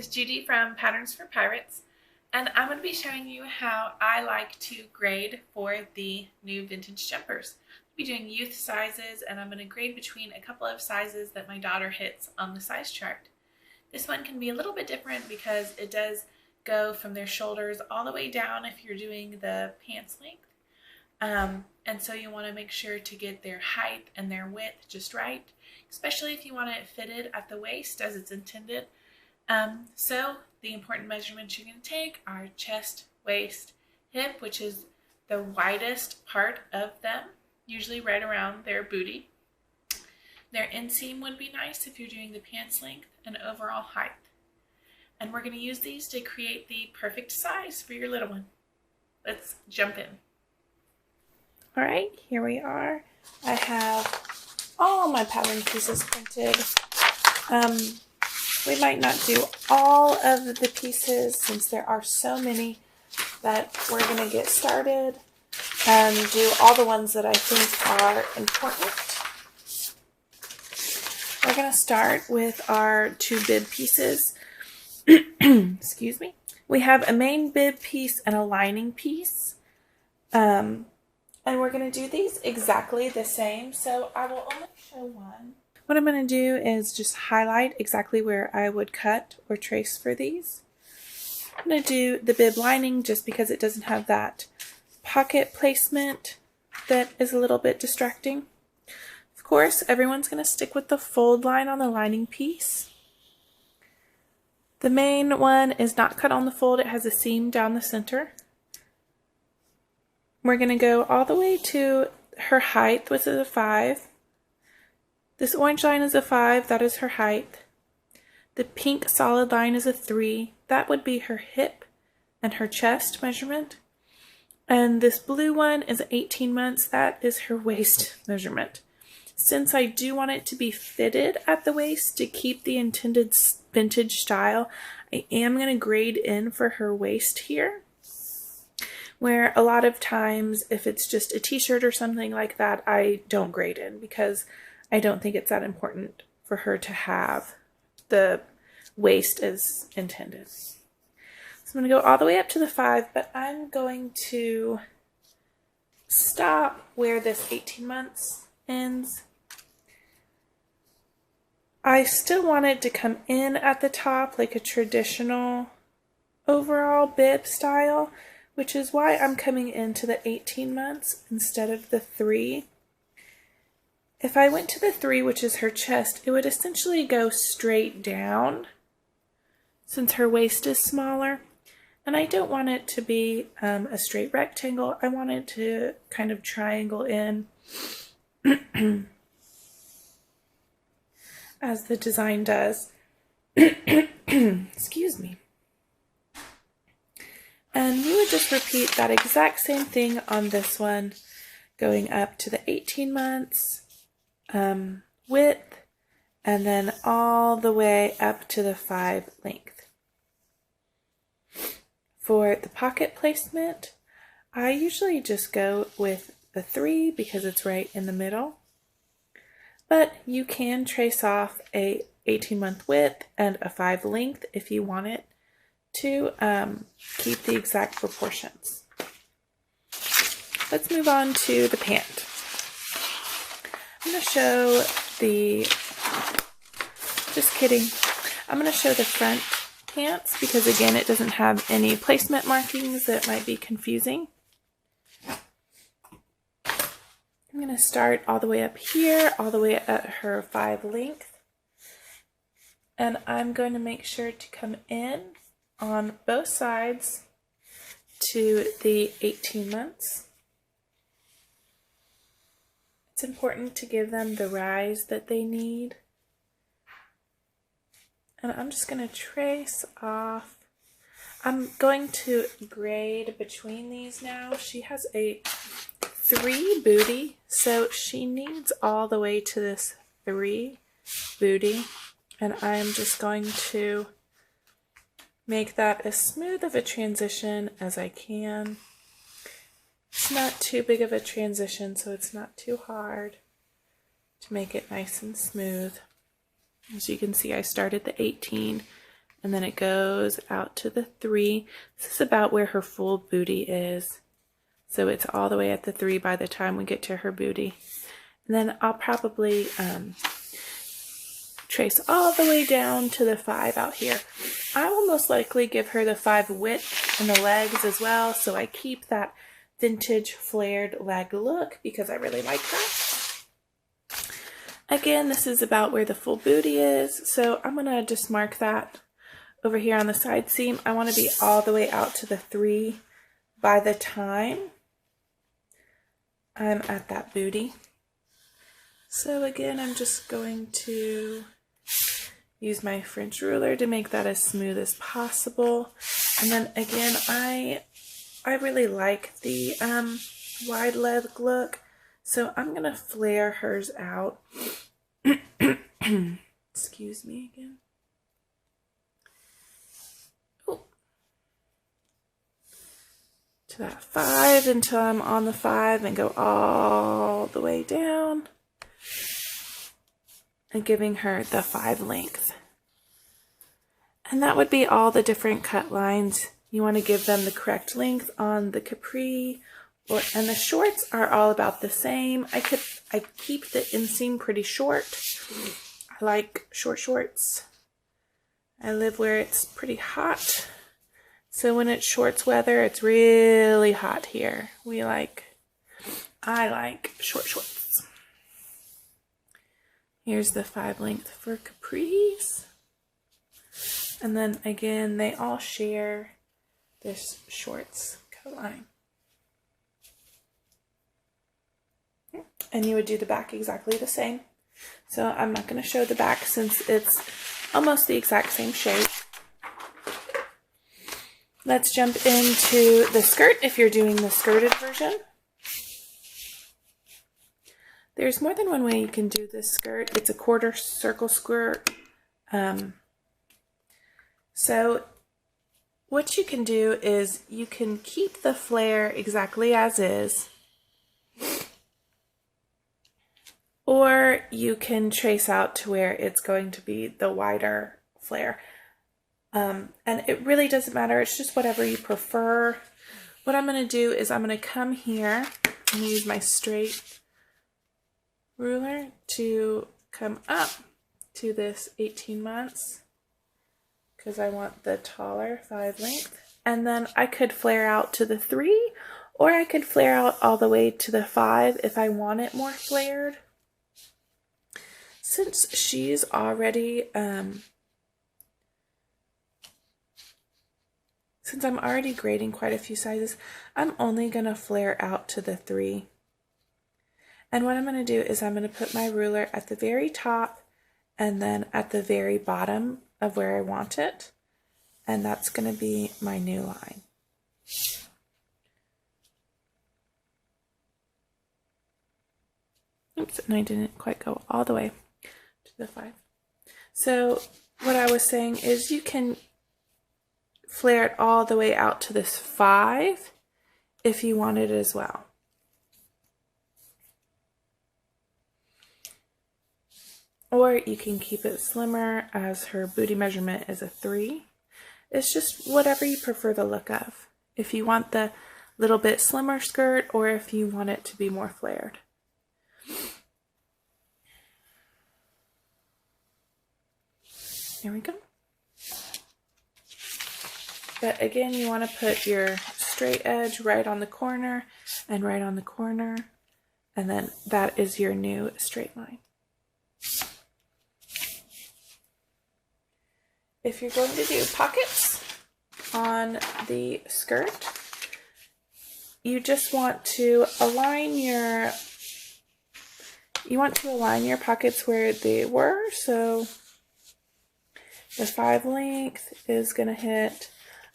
is Judy from Patterns for Pirates, and I'm going to be showing you how I like to grade for the new vintage jumpers. I'll be doing youth sizes, and I'm going to grade between a couple of sizes that my daughter hits on the size chart. This one can be a little bit different because it does go from their shoulders all the way down if you're doing the pants length. And so you want to make sure to get their height and their width just right, especially if you want it fitted at the waist as it's intended. So the important measurements you're going to take are chest, waist, hip, which is the widest part of them, usually right around their booty. Their inseam would be nice if you're doing the pants length, and overall height. And we're going to use these to create the perfect size for your little one. Let's jump in. All right, here we are. I have all my pattern pieces printed. We might not do all of the pieces since there are so many that we're going to get started and do all the ones that I think are important. We're going to start with our two bib pieces. Excuse me. We have a main bib piece and a lining piece. And we're going to do these exactly the same, so I will only show one. What I'm going to do is just highlight exactly where I would cut or trace for these. I'm going to do the bib lining just because it doesn't have that pocket placement that is a little bit distracting. Of course, everyone's going to stick with the fold line on the lining piece. The main one is not cut on the fold, it has a seam down the center. We're going to go all the way to her height, which is a 5. This orange line is a 5, that is her height. The pink solid line is a 3, that would be her hip and her chest measurement. And this blue one is 18 months, that is her waist measurement. Since I do want it to be fitted at the waist to keep the intended vintage style, I am going to grade in for her waist here. Where a lot of times, if it's just a t-shirt or something like that, I don't grade in because I don't think it's that important for her to have the waist as intended. So I'm going to go all the way up to the 5, but I'm going to stop where this 18 months ends. I still want it to come in at the top like a traditional overall bib style, which is why I'm coming into the 18 months instead of the 3. If I went to the 3, which is her chest, it would essentially go straight down since her waist is smaller. And I don't want it to be a straight rectangle. I want it to kind of triangle in as the design does. Excuse me. And we would just repeat that exact same thing on this one, going up to the 18 months width, and then all the way up to the 5 length. For the pocket placement, I usually just go with the 3 because it's right in the middle. But you can trace off a 18-month width and a 5 length if you want it to keep the exact proportions. Let's move on to the pant. I'm going to show I'm going to show the front pants because again it doesn't have any placement markings that might be confusing. I'm going to start all the way up here, all the way at her 5 length, and I'm going to make sure to come in on both sides to the 18 months. It's important to give them the rise that they need. And I'm just going to trace off. I'm going to grade between these now. She has a 3 booty, so she needs all the way to this 3 booty. And I'm just going to make that as smooth of a transition as I can. It's not too big of a transition, so it's not too hard to make it nice and smooth. As you can see, I started the 18 and then it goes out to the 3. This is about where her full booty is. So it's all the way at the 3 by the time we get to her booty. And then I'll probably trace all the way down to the 5 out here. I will most likely give her the 5 width in the legs as well, so I keep that vintage flared leg look because I really like that. Again, this is about where the full booty is, so I'm going to just mark that over here on the side seam. I want to be all the way out to the 3 by the time I'm at that booty. So again, I'm just going to use my French ruler to make that as smooth as possible. And then again, I really like the wide leg look, so I'm going to flare hers out. Excuse me again. Oh. To that 5 until I'm on the 5 and go all the way down. And giving her the 5 length. And that would be all the different cut lines. You want to give them the correct length on the capri, and the shorts are all about the same. I keep the inseam pretty short. I like short shorts. I live where it's pretty hot. So when it's shorts weather, it's really hot here. I like short shorts. Here's the 5 length for capris. And then again, they all share this shorts cut line. And you would do the back exactly the same. So I'm not going to show the back since it's almost the exact same shape. Let's jump into the skirt if you're doing the skirted version. There's more than one way you can do this skirt. It's a quarter circle skirt. So what you can do is you can keep the flare exactly as is, or you can trace out to where it's going to be the wider flare. And it really doesn't matter. It's just whatever you prefer. What I'm going to do is I'm going to come here and use my straight ruler to come up to this 18 months because I want the taller 5 length. And then I could flare out to the 3, or I could flare out all the way to the 5 if I want it more flared. Since she's already, since I'm already grading quite a few sizes, I'm only going to flare out to the 3. And what I'm going to do is I'm going to put my ruler at the very top and then at the very bottom of where I want it. And that's going to be my new line. Oops, and I didn't quite go all the way to the 5. So what I was saying is you can flare it all the way out to this 5 if you want it as well. Or you can keep it slimmer as her booty measurement is a 3. It's just whatever you prefer the look of. If you want the little bit slimmer skirt or if you want it to be more flared. There we go. But again, you want to put your straight edge right on the corner and right on the corner. And then that is your new straight line. If you're going to do pockets on the skirt, you just want to align your pockets where they were. So the 5 length is going to hit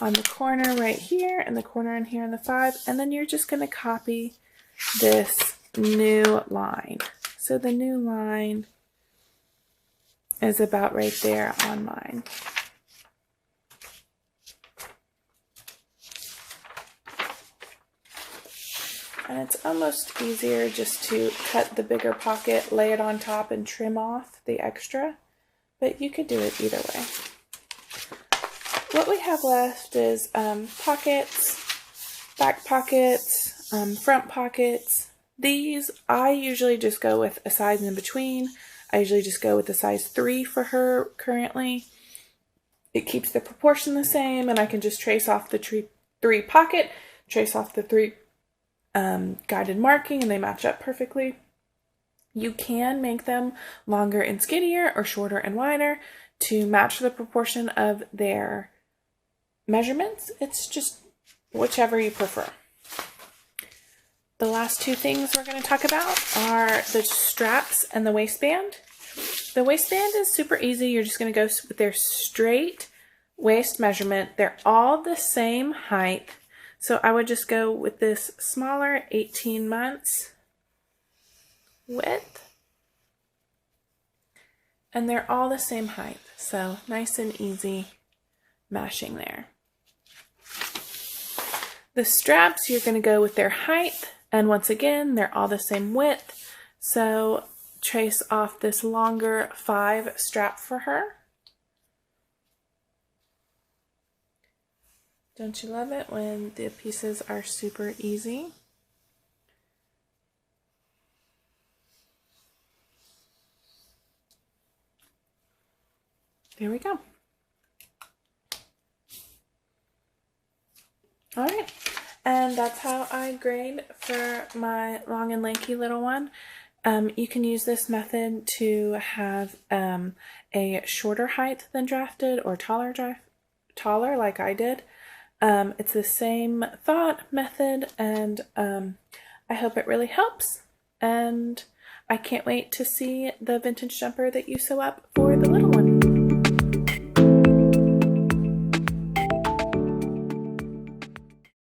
on the corner right here and the corner in here on the 5, and then you're just going to copy this new line. So the new line is about right there on mine. And it's almost easier just to cut the bigger pocket, lay it on top, and trim off the extra. But you could do it either way. what we have left is pockets, back pockets, front pockets. These, I usually just go with a size in between. I usually just go with a size 3 for her currently. It keeps the proportion the same, and I can just trace off the 3 pocket, trace off the 3 guided marking, and they match up perfectly. You can make them longer and skinnier or shorter and wider to match the proportion of their measurements. It's just whichever you prefer. The last 2 things we're going to talk about are the straps and the waistband. The waistband is super easy. You're just going to go with their straight waist measurement. They're all the same height. So I would just go with this smaller 18 months width. And they're all the same height. So nice and easy mashing there. The straps, you're going to go with their height. And once again, they're all the same width. So trace off this longer 5 strap for her. Don't you love it when the pieces are super easy? There we go. All right, and that's how I grade for my long and lanky little one. You can use this method to have a shorter height than drafted or taller like I did. It's the same thought method, and I hope it really helps. And I can't wait to see the vintage jumper that you sew up for the little one.